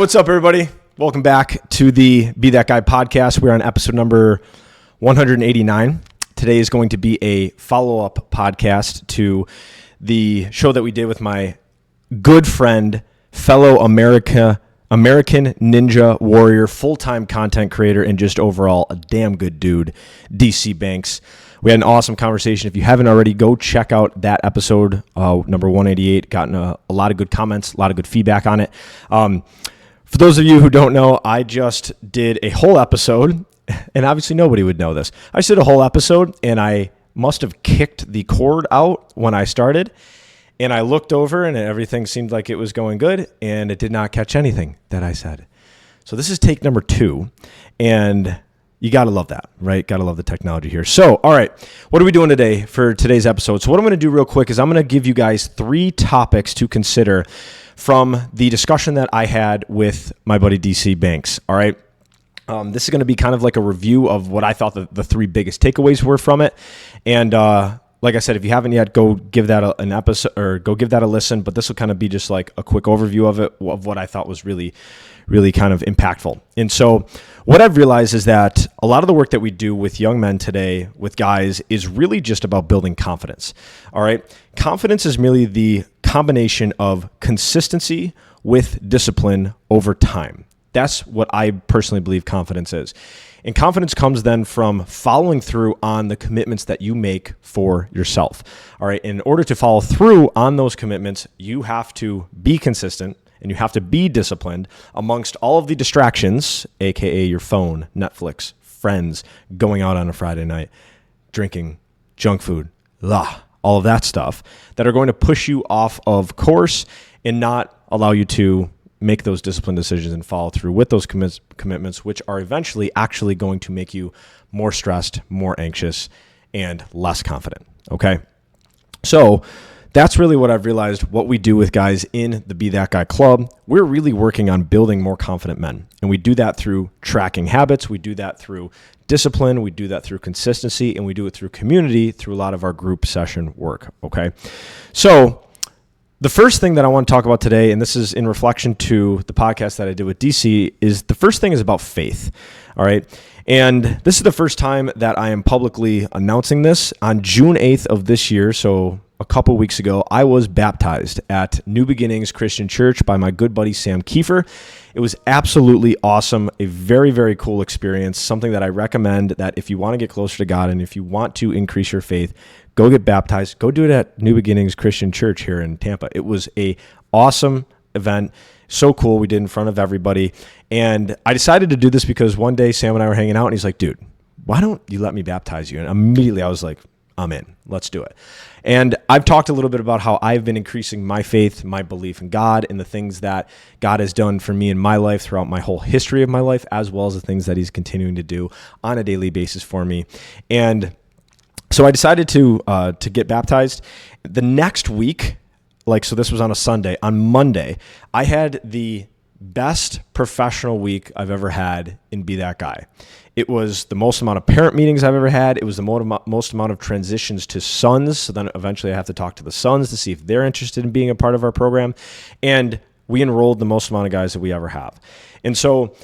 What's up, everybody? Welcome back to the Be That Guy podcast. We're on episode number 189. Today is going to be a follow-up podcast to the show that we did with my good friend, fellow American Ninja Warrior, full-time content creator, and just overall a damn good dude, DC Banks. We had an awesome conversation. If you haven't already, go check out that episode, number 188. Gotten a lot of good comments, a lot of good feedback on it. For those of you who don't know, I just did a whole episode, and obviously nobody would know this. I just did a whole episode, and I must have kicked the cord out when I started, and I looked over, and everything seemed like it was going good, and it did not catch anything that I said. So this is take number 2, and you got to love that, right? Got to love the technology here. So, all right, what are we doing today for today's episode? So what I'm going to do real quick is I'm going to give you guys 3 topics to consider from the discussion that I had with my buddy DC Banks. All right. This is going to be kind of like a review of what I thought the 3 biggest takeaways were from it. And like I said, if you haven't yet, go give that an episode or go give that a listen. But this will kind of be just like a quick overview of it, of what I thought was really kind of impactful. And so what I've realized is that a lot of the work that we do with young men today, with guys, is really just about building confidence. All right. Confidence is merely the combination of consistency with discipline over time. That's what I personally believe confidence is. And confidence comes then from following through on the commitments that you make for yourself. All right. In order to follow through on those commitments, you have to be consistent and you have to be disciplined amongst all of the distractions, aka your phone, Netflix, friends, going out on a Friday night, drinking, junk food, all of that stuff that are going to push you off of course and not allow you to make those disciplined decisions and follow through with those commitments, which are eventually actually going to make you more stressed, more anxious, and less confident. Okay. So that's really what I've realized what we do with guys in the Be That Guy Club. We're really working on building more confident men. And we do that through tracking habits. We do that through discipline. We do that through consistency. And we do it through community, through a lot of our group session work. Okay. So the first thing that I want to talk about today, and this is in reflection to the podcast that I did with DC, is the first thing is about faith. All right. And this is the first time that I am publicly announcing this. On June 8th of this year, so a couple weeks ago, I was baptized at New Beginnings Christian Church by my good buddy Sam Kiefer. It was absolutely awesome, a very, very cool experience, something that I recommend that if you want to get closer to God and if you want to increase your faith, go get baptized. Go do it at New Beginnings Christian Church here in Tampa. It was a awesome event. So cool. We did in front of everybody. And I decided to do this because one day Sam and I were hanging out and he's like, dude, why don't you let me baptize you? And immediately I was like, I'm in. Let's do it. And I've talked a little bit about how I've been increasing my faith, my belief in God, and the things that God has done for me in my life throughout my whole history of my life, as well as the things that he's continuing to do on a daily basis for me. And so I decided to get baptized. The next week, so this was on a Sunday, on Monday, I had the best professional week I've ever had in Be That Guy. It was the most amount of parent meetings I've ever had. It was the most amount of transitions to sons. So then eventually I have to talk to the sons to see if they're interested in being a part of our program. And we enrolled the most amount of guys that we ever have. And so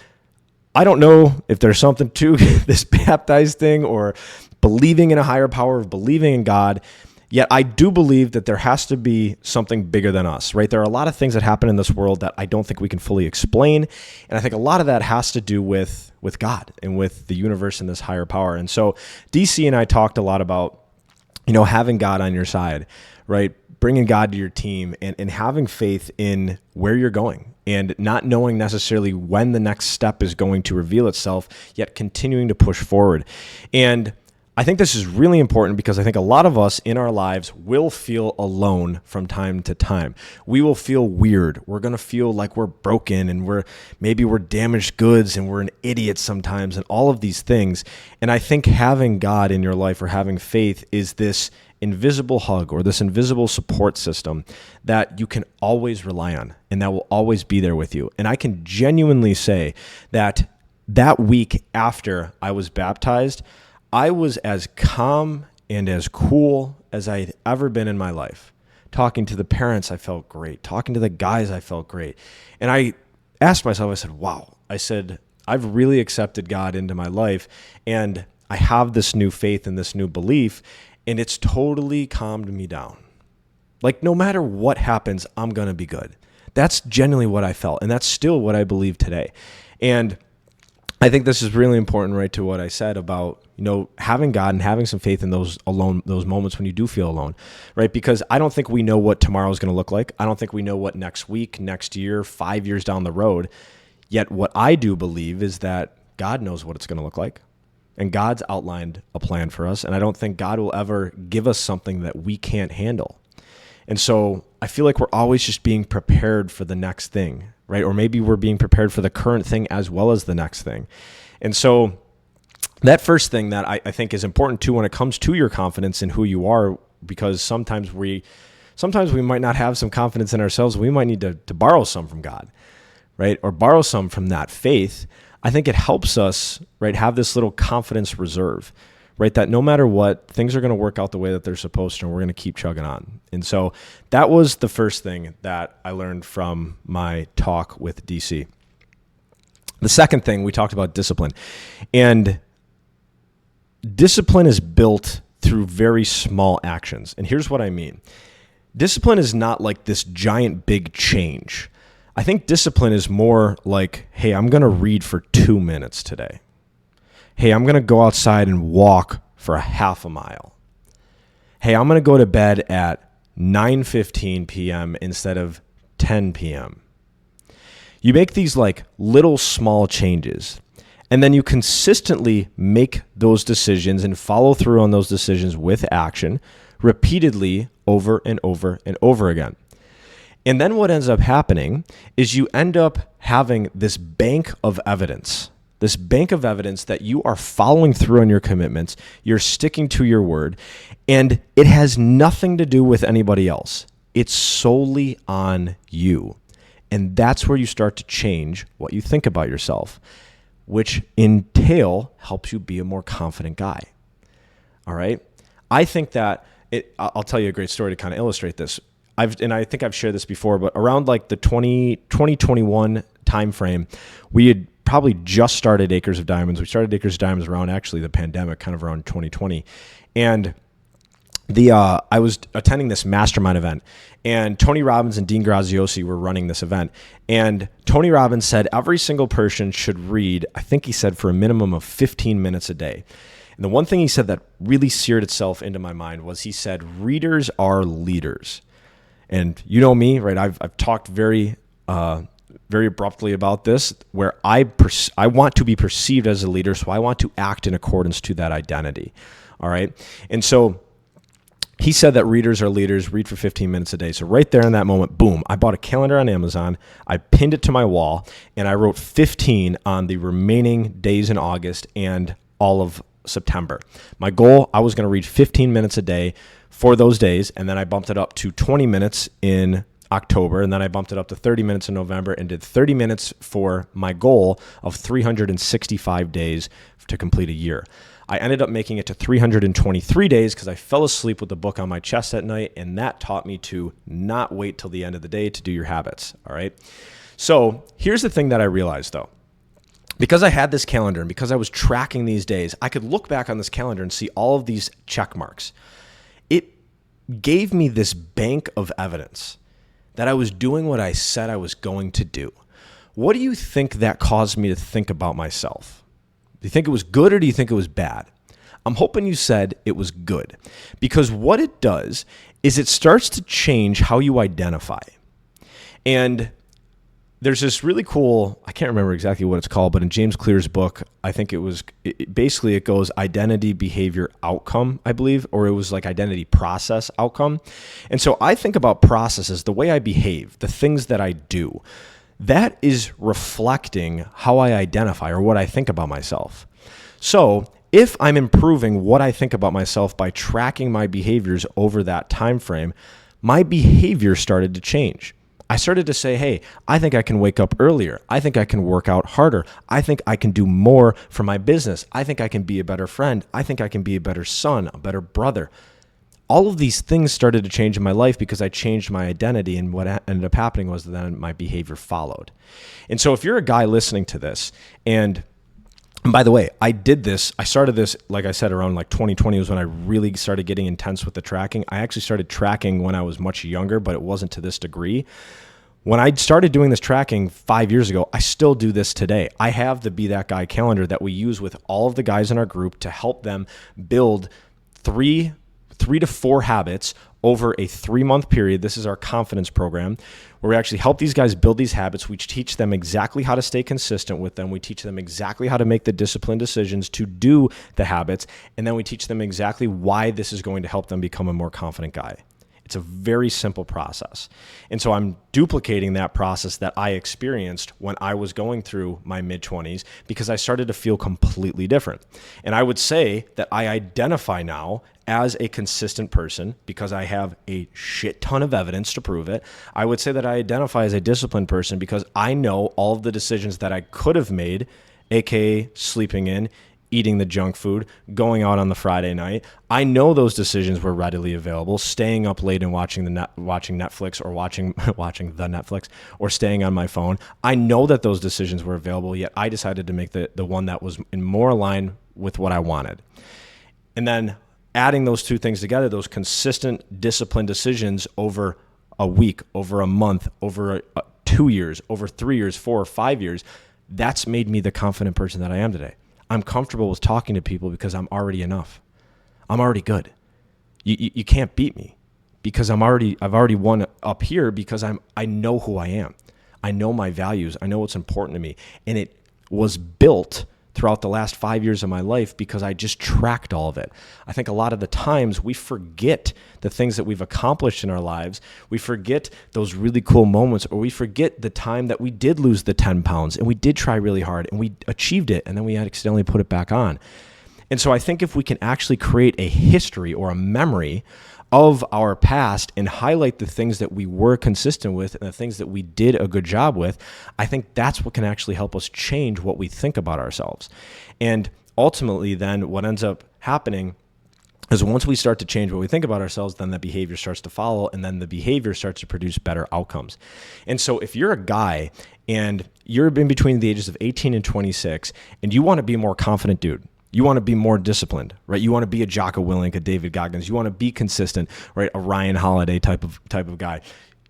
I don't know if there's something to this baptized thing or believing in a higher power, of believing in God. Yet I do believe that there has to be something bigger than us, right? There are a lot of things that happen in this world that I don't think we can fully explain. And I think a lot of that has to do with God and with the universe and this higher power. And so DC and I talked a lot about, having God on your side, right? Bringing God to your team and having faith in where you're going and not knowing necessarily when the next step is going to reveal itself, yet continuing to push forward. And I think this is really important because I think a lot of us in our lives will feel alone from time to time. We will feel weird. We're going to feel like we're broken and maybe we're damaged goods and we're an idiot sometimes and all of these things. And I think having God in your life or having faith is this invisible hug or this invisible support system that you can always rely on and that will always be there with you. And I can genuinely say that week after I was baptized, I was as calm and as cool as I had ever been in my life. Talking to the parents, I felt great. Talking to the guys, I felt great. And asked myself, I said, wow, I said, I've really accepted God into my life, and I have this new faith and this new belief, and it's totally calmed me down. Like, no matter what happens, I'm going to be good. That's genuinely what I felt, and that's still what I believe today. And I think this is really important, right, to what I said about, having God and having some faith in those moments when you do feel alone, right? Because I don't think we know what tomorrow is going to look like. I don't think we know what next week, next year, 5 years down the road. Yet what I do believe is that God knows what it's going to look like, and God's outlined a plan for us. And I don't think God will ever give us something that we can't handle. And so I feel like we're always just being prepared for the next thing, right? Or maybe we're being prepared for the current thing as well as the next thing. And so that first thing that I think is important too when it comes to your confidence in who you are, because sometimes we might not have some confidence in ourselves. We might need to borrow some from God, right? Or borrow some from that faith. I think it helps us, right, have this little confidence reserve, right? That no matter what, things are going to work out the way that they're supposed to, and we're going to keep chugging on. And so that was the first thing that I learned from my talk with DC. The second thing, we talked about discipline. And discipline is built through very small actions. And here's what I mean. Discipline is not like this giant big change. I think discipline is more like, hey, I'm going to read for 2 minutes today. Hey, I'm going to go outside and walk for a half a mile. Hey, I'm going to go to bed at 9:15 p.m. instead of 10 p.m. You make these like little small changes, and then you consistently make those decisions and follow through on those decisions with action repeatedly over and over and over again. And then what ends up happening is you end up having this bank of evidence that you are following through on your commitments, you're sticking to your word, and it has nothing to do with anybody else. It's solely on you. And that's where you start to change what you think about yourself, which entail helps you be a more confident guy. All right? I think that I'll tell you a great story to kind of illustrate this. I think I've shared this before, but around like the 2021 timeframe, we had probably just started Acres of Diamonds. We started Acres of Diamonds around actually the pandemic, kind of around 2020. And I was attending this mastermind event, and Tony Robbins and Dean Graziosi were running this event. And Tony Robbins said every single person should read, I think he said, for a minimum of 15 minutes a day. And the one thing he said that really seared itself into my mind was he said, readers are leaders. And you know me, right? I've talked very abruptly about this, where I want to be perceived as a leader, so I want to act in accordance to that identity. All right? And so he said that readers are leaders, read for 15 minutes a day. So right there in that moment, boom, I bought a calendar on Amazon, I pinned it to my wall, and I wrote 15 on the remaining days in August and all of September. My goal, I was going to read 15 minutes a day for those days, and then I bumped it up to 20 minutes in October, and then I bumped it up to 30 minutes in November and did 30 minutes for my goal of 365 days to complete a year. I ended up making it to 323 days because I fell asleep with the book on my chest at night, and that taught me to not wait till the end of the day to do your habits, all right? So here's the thing that I realized, though. Because I had this calendar and because I was tracking these days, I could look back on this calendar and see all of these check marks. It gave me this bank of evidence that I was doing what I said I was going to do. What do you think that caused me to think about myself? Do you think it was good or do you think it was bad? I'm hoping you said it was good, because what it does is it starts to change how you identify. And there's this really cool, I can't remember exactly what it's called, but in James Clear's book, I think it goes identity, behavior, outcome, I believe, or it was like identity, process, outcome. And so I think about processes, the way I behave, the things that I do. That is reflecting how I identify or what I think about myself. So if I'm improving what I think about myself by tracking my behaviors over that time frame, my behavior started to change. I started to say, hey, I think I can wake up earlier. I think I can work out harder. I think I can do more for my business. I think I can be a better friend. I think I can be a better son, a better brother. all of these things started to change in my life because I changed my identity, and what ended up happening was then my behavior followed. And so if you're a guy listening to this, and by the way, I started this, like I said, around like 2020 was when I really started getting intense with the tracking. I actually started tracking when I was much younger, but it wasn't to this degree. When I started doing this tracking 5 years ago, I still do this today. I have the Be That Guy calendar that we use with all of the guys in our group to help them build three to four habits over a 3-month period. This is our confidence program where we actually help these guys build these habits. We teach them exactly how to stay consistent with them. We teach them exactly how to make the disciplined decisions to do the habits. And then we teach them exactly why this is going to help them become a more confident guy. It's a very simple process. And so I'm duplicating that process that I experienced when I was going through my mid-20s because I started to feel completely different. And I would say that I identify now as a consistent person because I have a shit ton of evidence to prove it. I would say that I identify as a disciplined person because I know all of the decisions that I could have made, aka sleeping in, eating the junk food, going out on the Friday night. I know those decisions were readily available. Staying up late and watching Netflix or watching the Netflix or staying on my phone. I know that those decisions were available, yet I decided to make the one that was in more line with what I wanted. And then adding those two things together, those consistent, disciplined decisions over a week, over a month, over 2 years, over 3 years, 4 or 5 years, that's made me the confident person that I am today. I'm comfortable with talking to people because I'm already enough. I'm already good. You can't beat me because I've already won up here because I know who I am. I know my values. I know what's important to me. And it was built throughout the last 5 years of my life because I just tracked all of it. I think a lot of the times we forget the things that we've accomplished in our lives. We forget those really cool moments, or we forget the time that we did lose the 10 pounds and we did try really hard and we achieved it and then we accidentally put it back on. And so I think if we can actually create a history or a memory of our past and highlight the things that we were consistent with and the things that we did a good job with, I think that's what can actually help us change what we think about ourselves. And ultimately then what ends up happening is once we start to change what we think about ourselves, then the behavior starts to follow, and then the behavior starts to produce better outcomes. And so if you're a guy and you're in between the ages of 18 and 26 and you want to be a more confident dude, you want to be more disciplined, right? You want to be a Jocko Willink, a David Goggins. You want to be consistent, right? A Ryan Holiday type of guy.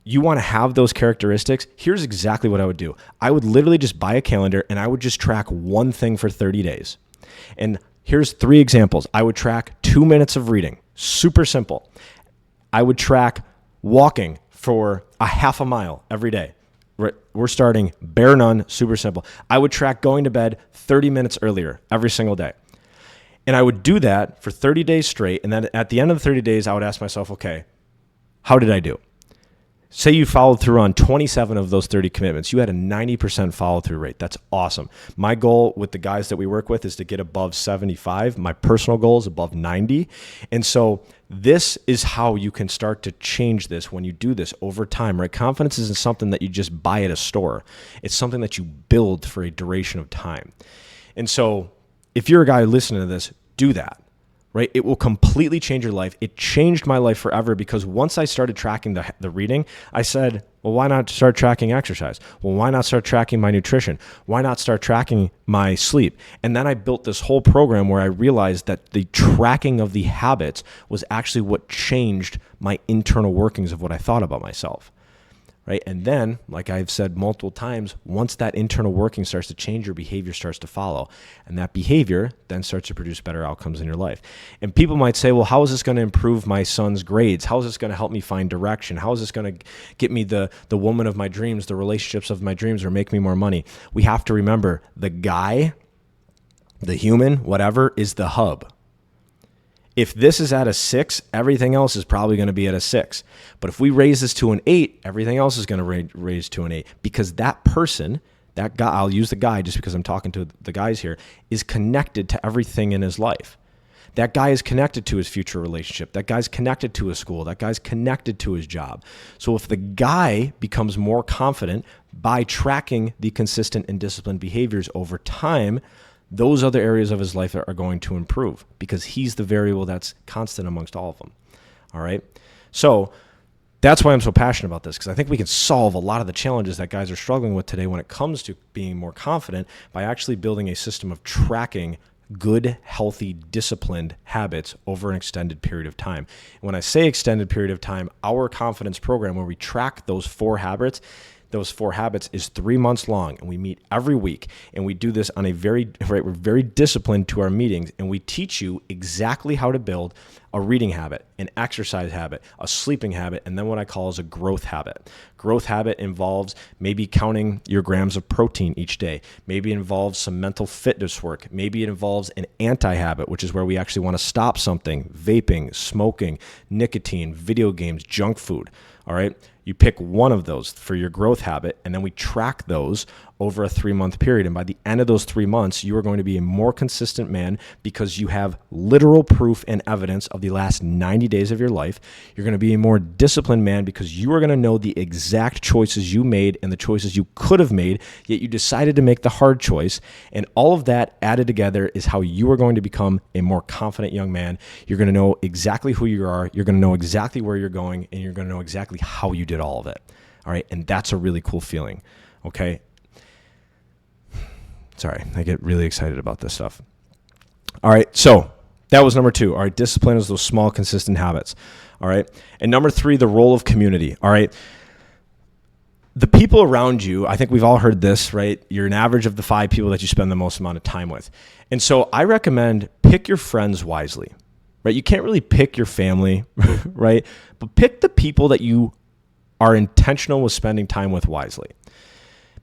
You want to have those characteristics. Here's exactly what I would do. I would literally just buy a calendar and I would just track one thing for 30 days. And here's 3 examples. I would track 2 minutes of reading. Super simple. I would track walking for a half a mile every day. We're starting bare none, super simple. I would track going to bed 30 minutes earlier every single day. And I would do that for 30 days straight. And then at the end of the 30 days, I would ask myself, okay, how did I do? Say you followed through on 27 of those 30 commitments. You had a 90% follow through rate. That's awesome. My goal with the guys that we work with is to get above 75. My personal goal is above 90. And so this is how you can start to change this when you do this over time, right? Confidence isn't something that you just buy at a store. It's something that you build for a duration of time. And so if you're a guy listening to this, do that. Right? It will completely change your life. It changed my life forever because once I started tracking the reading, I said, well, why not start tracking exercise? Well, why not start tracking my nutrition? Why not start tracking my sleep? And then I built this whole program where I realized that the tracking of the habits was actually what changed my internal workings of what I thought about myself. Right? And then, like I've said multiple times, once that internal working starts to change, your behavior starts to follow. And that behavior then starts to produce better outcomes in your life. And people might say, well, how is this going to improve my son's grades? How is this going to help me find direction? How is this going to get me the woman of my dreams, the relationships of my dreams, or make me more money? We have to remember the guy, the human, whatever, is the hub. If this is at a 6, everything else is probably going to be at a 6. But if we raise this to an 8, everything else is going to raise to an 8 because that person, that guy, I'll use the guy just because I'm talking to the guys here, is connected to everything in his life. That guy is connected to his future relationship. That guy's connected to his school. That guy's connected to his job. So if the guy becomes more confident by tracking the consistent and disciplined behaviors over time, those other areas of his life are going to improve because he's the variable that's constant amongst all of them. All right. So that's why I'm so passionate about this, because I think we can solve a lot of the challenges that guys are struggling with today when it comes to being more confident by actually building a system of tracking good, healthy, disciplined habits over an extended period of time. When I say extended period of time, our confidence program where we track those four habits is 3 months long, and we meet every week, and we do this on we're very disciplined to our meetings, and we teach you exactly how to build a reading habit, an exercise habit, a sleeping habit, and then what I call is a growth habit. Growth habit involves maybe counting your grams of protein each day. Maybe it involves some mental fitness work. Maybe it involves an anti-habit, which is where we actually want to stop something: vaping, smoking, nicotine, video games, junk food. All right. You pick one of those for your growth habit, and then we track those over a 3-month period. And by the end of those 3 months, you are going to be a more consistent man because you have literal proof and evidence of the last 90 days of your life. You're going to be a more disciplined man because you are going to know the exact choices you made and the choices you could have made, yet you decided to make the hard choice. And all of that added together is how you are going to become a more confident young man. You're going to know exactly who you are. You're going to know exactly where you're going, and you're going to know exactly how you did all of it. All right. And that's a really cool feeling. Okay. Sorry, I get really excited about this stuff. All right, so that was number 2. All right, discipline is those small, consistent habits. All right, and number 3, the role of community. All right, the people around you, I think we've all heard this, right? You're an average of the 5 people that you spend the most amount of time with. And so I recommend pick your friends wisely, right? You can't really pick your family, right? But pick the people that you are intentional with spending time with wisely.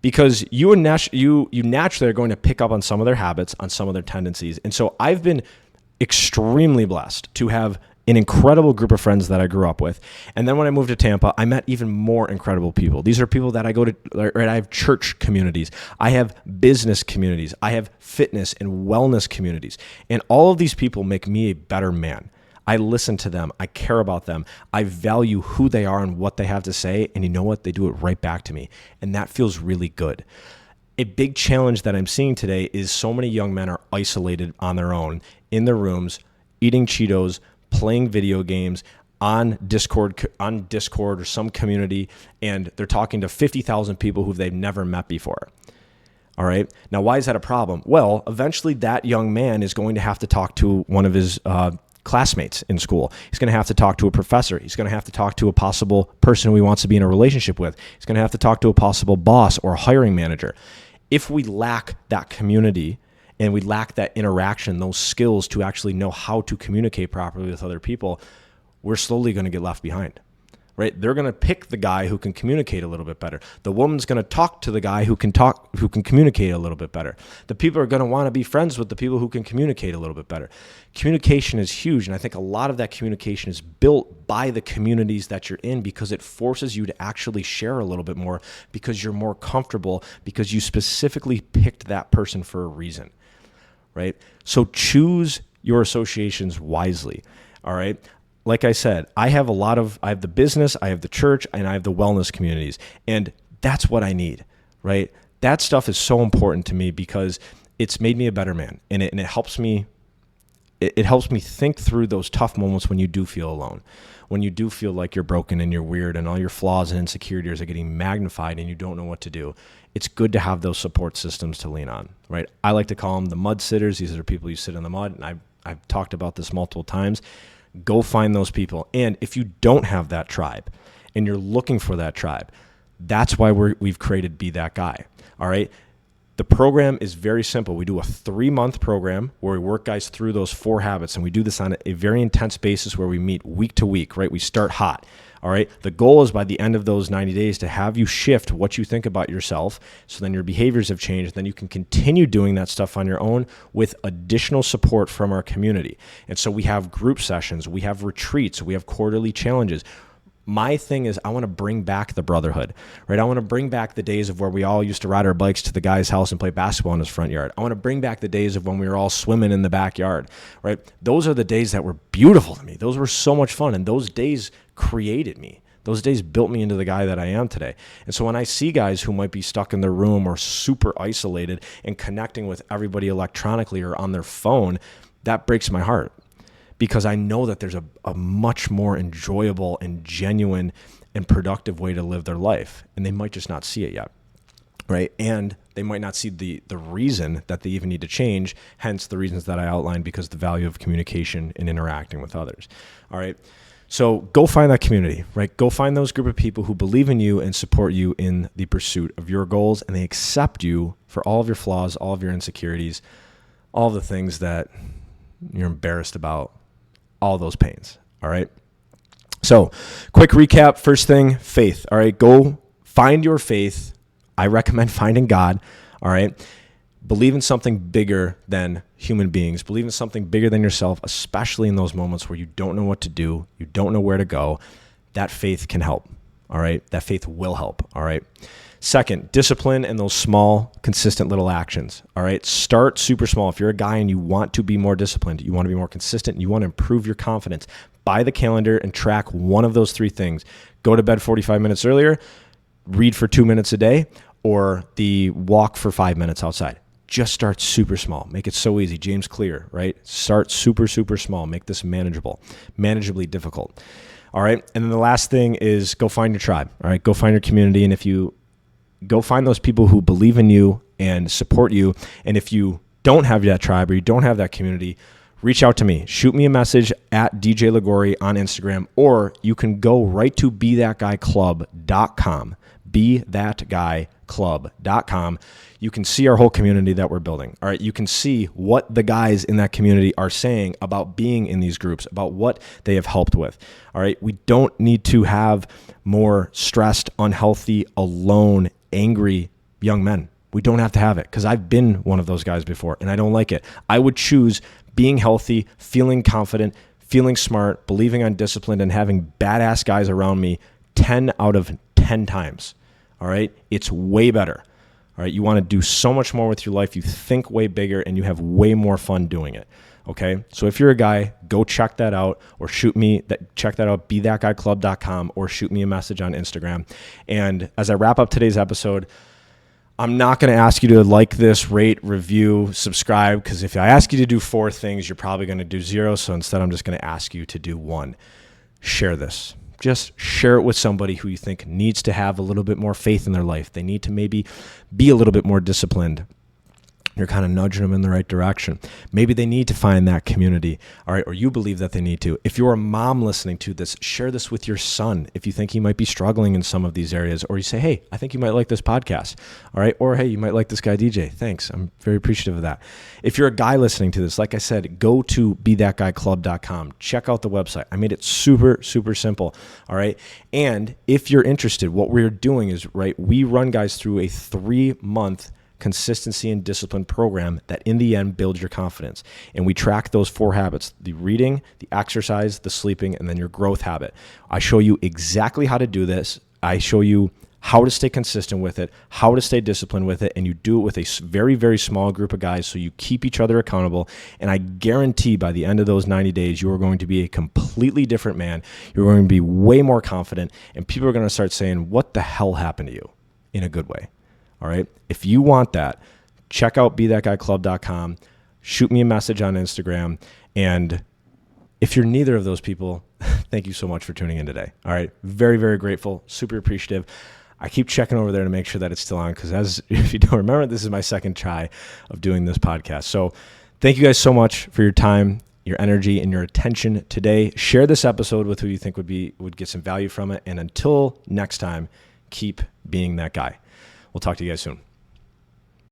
Because you naturally are going to pick up on some of their habits, on some of their tendencies. And so I've been extremely blessed to have an incredible group of friends that I grew up with. And then when I moved to Tampa, I met even more incredible people. These are people that I go to, right? I have church communities. I have business communities. I have fitness and wellness communities. And all of these people make me a better man. I listen to them. I care about them. I value who they are and what they have to say. And you know what? They do it right back to me. And that feels really good. A big challenge that I'm seeing today is so many young men are isolated on their own in their rooms, eating Cheetos, playing video games on Discord or some community, and they're talking to 50,000 people who they've never met before. All right. Now, why is that a problem? Well, eventually that young man is going to have to talk to one of his classmates in school. He's going to have to talk to a professor. He's going to have to talk to a possible person who he wants to be in a relationship with. He's going to have to talk to a possible boss or a hiring manager. If we lack that community and we lack that interaction, those skills to actually know how to communicate properly with other people, we're slowly going to get left behind. Right? They're going to pick the guy who can communicate a little bit better. The woman's going to talk to the guy who can communicate a little bit better. The people are going to want to be friends with the people who can communicate a little bit better. Communication is huge, and I think a lot of that communication is built by the communities that you're in because it forces you to actually share a little bit more because you're more comfortable because you specifically picked that person for a reason. Right? So choose your associations wisely. All right? Like I said, I have the business, I have the church, and I have the wellness communities. And that's what I need, right? That stuff is so important to me because it's made me a better man. And it helps me think through those tough moments when you do feel alone, when you do feel like you're broken and you're weird and all your flaws and insecurities are getting magnified and you don't know what to do. It's good to have those support systems to lean on, right? I like to call them the mud sitters. These are the people you sit in the mud. And I've talked about this multiple times. Go find those people. And if you don't have that tribe and you're looking for that tribe, that's why we've created Be That Guy. All right. The program is very simple. We do a 3-month program where we work guys through those 4 habits. And we do this on a very intense basis where we meet week to week, right? We start hot. All right. The goal is by the end of those 90 days to have you shift what you think about yourself. So then your behaviors have changed. Then you can continue doing that stuff on your own with additional support from our community. And so we have group sessions, we have retreats, we have quarterly challenges. My thing is I want to bring back the brotherhood, right? I want to bring back the days of where we all used to ride our bikes to the guy's house and play basketball in his front yard. I want to bring back the days of when we were all swimming in the backyard, right? Those are the days that were beautiful to me. Those were so much fun. And those days created me. Those days built me into the guy that I am today. And so when I see guys who might be stuck in their room or super isolated and connecting with everybody electronically or on their phone, that breaks my heart. because I know that there's a much more enjoyable and genuine and productive way to live their life. And they might just not see it yet, right? And they might not see the reason that they even need to change, hence the reasons that I outlined, because the value of communication and interacting with others, all right? So go find that community, right? Go find those group of people who believe in you and support you in the pursuit of your goals, and they accept you for all of your flaws, all of your insecurities, all the things that you're embarrassed about, all those pains, all right? So quick recap. First thing, faith, all right? Go find your faith. I recommend finding God, all right? Believe in something bigger than human beings. Believe in something bigger than yourself, especially in those moments where you don't know what to do, you don't know where to go. That faith can help, all right? That faith will help, all right? Second, discipline and those small, consistent little actions, all right? Start super small. If you're a guy and you want to be more disciplined, you want to be more consistent, and you want to improve your confidence, buy the calendar and track one of those three things. Go to bed 45 minutes earlier, read for 2 minutes a day, or the walk for 5 minutes outside. Just start super small. Make it so easy. James Clear, right? Start super, super small. Make this manageable, manageably difficult. All right. And then the last thing is go find your tribe. All right. Go find your community. And if you go find those people who believe in you and support you, and if you don't have that tribe or you don't have that community, reach out to me. Shoot me a message at DJ Liguori on Instagram, or you can go right to BeThatGuyClub.com. BeThatGuyClub.com. You can see our whole community that we're building. All right. You can see what the guys in that community are saying about being in these groups, about what they have helped with. All right. We don't need to have more stressed, unhealthy, alone, angry young men. We don't have to have it, because I've been one of those guys before and I don't like it. I would choose being healthy, feeling confident, feeling smart, believing I'm disciplined, and having badass guys around me 10 out of 10 times. All right. It's way better. All right. You want to do so much more with your life. You think way bigger and you have way more fun doing it. Okay. So if you're a guy, go check that out, or check that out, BeThatGuyClub.com, or shoot me a message on Instagram. And as I wrap up today's episode, I'm not going to ask you to like this, rate, review, subscribe, because if I ask you to do 4 things, you're probably going to do 0. So instead, I'm just going to ask you to do 1. Share this. Just share it with somebody who you think needs to have a little bit more faith in their life. They need to maybe be a little bit more disciplined. You're kind of nudging them in the right direction. Maybe they need to find that community, all right, or you believe that they need to. If you're a mom listening to this, share this with your son if you think he might be struggling in some of these areas, or you say, hey, I think you might like this podcast, all right, or hey, you might like this guy DJ. Thanks. I'm very appreciative of that. If you're a guy listening to this, like I said, go to BeThatGuyClub.com. Check out the website. I made it super, super simple, all right? And if you're interested, what we're doing is, right, we run guys through a 3-month consistency and discipline program that in the end builds your confidence. And we track those 4 habits: the reading, the exercise, the sleeping, and then your growth habit. I show you exactly how to do this. I show you how to stay consistent with it, how to stay disciplined with it, and you do it with a very, very small group of guys, so you keep each other accountable. And I guarantee by the end of those 90 days, you are going to be a completely different man. You're going to be way more confident, and people are going to start saying, what the hell happened to you, in a good way. All right. If you want that, check out BeThatGuyClub.com. Shoot me a message on Instagram. And if you're neither of those people, thank you so much for tuning in today. All right. Very, very grateful. Super appreciative. I keep checking over there to make sure that it's still on, because if you don't remember, this is my second try of doing this podcast. So thank you guys so much for your time, your energy, and your attention today. Share this episode with who you think would get some value from it. And until next time, keep being that guy. We'll talk to you guys soon.